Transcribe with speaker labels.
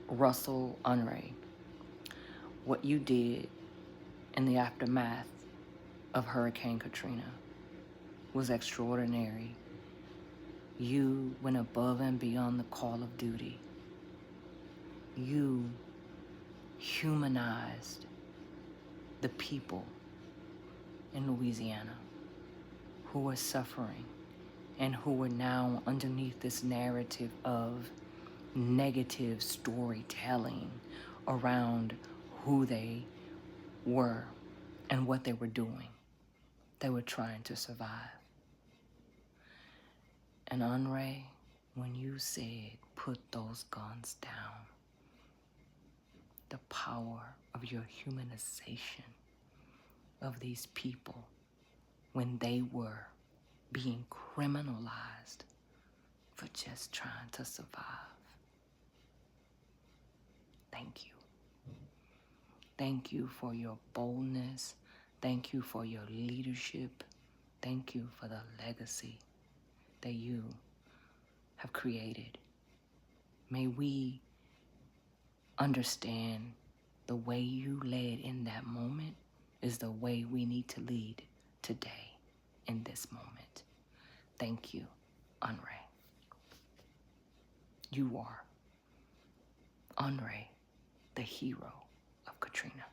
Speaker 1: Russell Honore, what you did in the aftermath of Hurricane Katrina was extraordinary. You went above and beyond the call of duty. You humanized the people in Louisiana who were suffering and who were now underneath this narrative of negative storytelling around who they were and what they were doing. They were trying to survive. And Honore, when you said, put those guns down, the power of your humanization of these people when they were being criminalized for just trying to survive. Thank you. Thank you for your boldness. Thank you for your leadership. Thank you for the legacy that you have created. May we understand the way you led in that moment is the way we need to lead today in this moment. Thank you, Honore. You are Honore, the hero of Katrina.